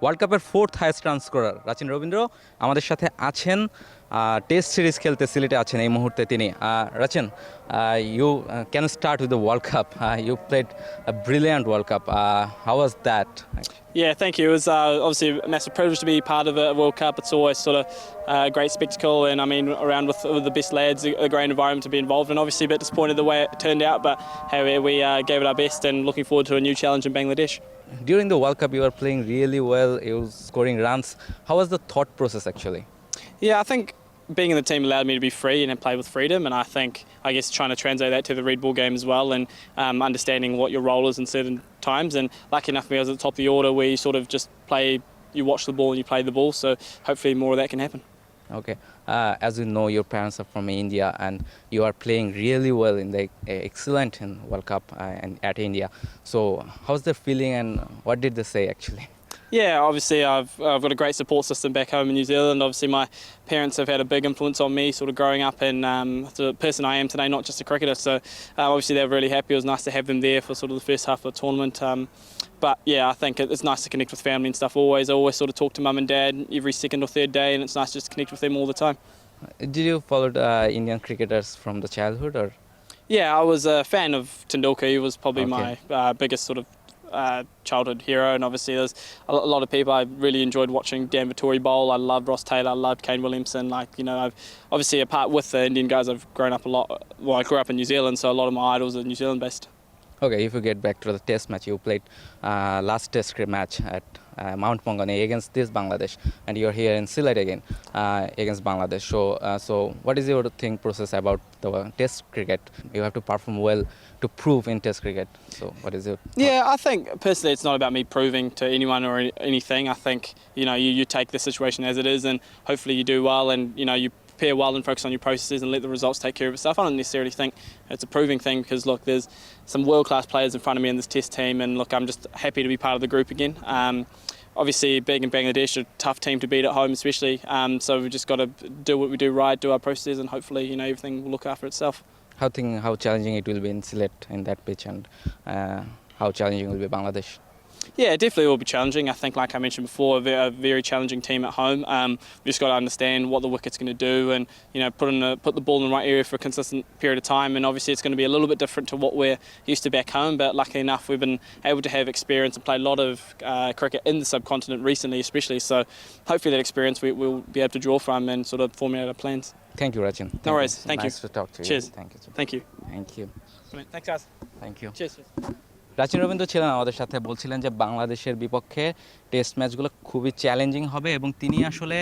World কাপের 4th highest run scorer Rachin Rabindra আমাদের সাথে আছেন। টেস্ট সিরিজ খেলতে সিলেটে আছেন এই মুহূর্তে তিনি। Rachin, you can start with the world cup, you played a brilliant world cup, how was that? Yeah, thank you. It was obviously a massive privilege to be part of a World Cup. It's always sort of a great spectacle, and I mean, around with the best lads, a great environment to be involved in. Obviously, a bit disappointed the way it turned out, but hey, we gave it our best, and looking forward to a new challenge in Bangladesh. During the World Cup, you were playing really well, you were scoring runs. How was the thought process actually? Yeah, I think being in the team allowed me to be free and play with freedom, and I guess trying to translate that to the red ball game as well, and understanding what your role is in certain times. And lucky enough, I was at the top of the order where you sort of just play, you watch the ball and you play the ball. So hopefully more of that can happen. Okay, as you know, your parents are from India, and you are playing really well in the excellent in World Cup and at India. So how's the feeling, and what did they say actually? Yeah, obviously I've got a great support system back home in New Zealand. Obviously my parents have had a big influence on me sort of growing up and the person I am today, not just a cricketer. So obviously they were really happy. It was nice to have them there for sort of the first half of the tournament. But yeah, I think it's nice to connect with family and stuff always. I always sort of talk to mum and dad every second or third day, and it's nice just to connect with them all the time. Did you follow Indian cricketers from the childhood, or? Yeah, I was a fan of Tendulkar. He was probably Okay. my biggest sort of childhood hero, and obviously there's a lot of people. I really enjoyed watching Dan Vittori bowl. I loved Ross Taylor, I loved Kane Williamson. Like, you know, I've obviously apart with the Indian guys, I've grown up a lot. Well, I grew up in New Zealand, so a lot of my idols are New Zealand based. Okay, if you get back to the test match, you played last test match at Mount Mongane against this Bangladesh, and you're here in Sylhet again against Bangladesh. So what is your think process about the test cricket? You have to perform well to prove in test cricket. So what is your thought? Yeah, I think personally it's not about me proving to anyone or anything. I think, you know, you take the situation as it is, and hopefully you do well, and you know, you prepare well and focus on your processes and let the results take care of itself. I don't necessarily think it's a proving thing, because look, there's some world-class players in front of me in this test team, and look, I'm just happy to be part of the group again. Obviously being in Bangladesh, a tough team to beat at home especially, so we've just got to do what we do right, do our processes, and hopefully, you know, everything will look after itself. How challenging it will be in Sylhet in that pitch, and how challenging will be Bangladesh? Yeah, it definitely will be challenging. I think, like I mentioned before, a very challenging team at home. We just got to understand what the wicket's going to do, and you know, put the ball in the right area for a consistent period of time. And obviously, it's going to be a little bit different to what we're used to back home. But luckily enough, we've been able to have experience and play a lot of cricket in the subcontinent recently, especially. So hopefully, that experience we'll be able to draw from and sort of formulate our plans. Thank you, Rachin. No worries. Thank you. Nice to talk to you. Cheers. Thank you. Thank you. Thank you. Thanks, guys. Thank you. Cheers. Rachin Rabindra ছিলেন আমাদের সাথে, বলছিলেন যে বাংলাদেশের বিপক্ষে test ম্যাচগুলো খুবই challenging হবে, এবং তিনি আসলে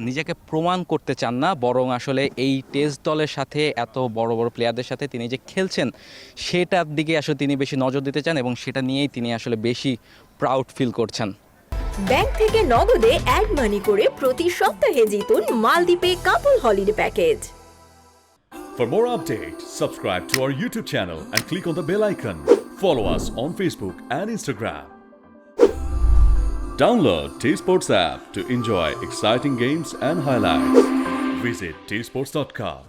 নিজেকে প্রমাণ করতে চান না, বরং আসলে এই টেস্ট দলের সাথে এত বড় বড় প্লেয়ারদের সাথে তিনি যে খেলছেন সেটার দিকে আসলে তিনি বেশি নজর দিতে চান, এবং সেটা নিয়েই তিনি আসলে বেশি প্রাউড ফিল করছেন। ব্যাংক থেকে নগদে অ্যাড মানি করে প্রতি সপ্তাহে জিতুন মালদ্বীপে couple holiday package. For more updates, subscribe to our YouTube channel and click on the bell icon. Follow us on Facebook and Instagram. Download TSports app to enjoy exciting games and highlights. Visit tsports.com.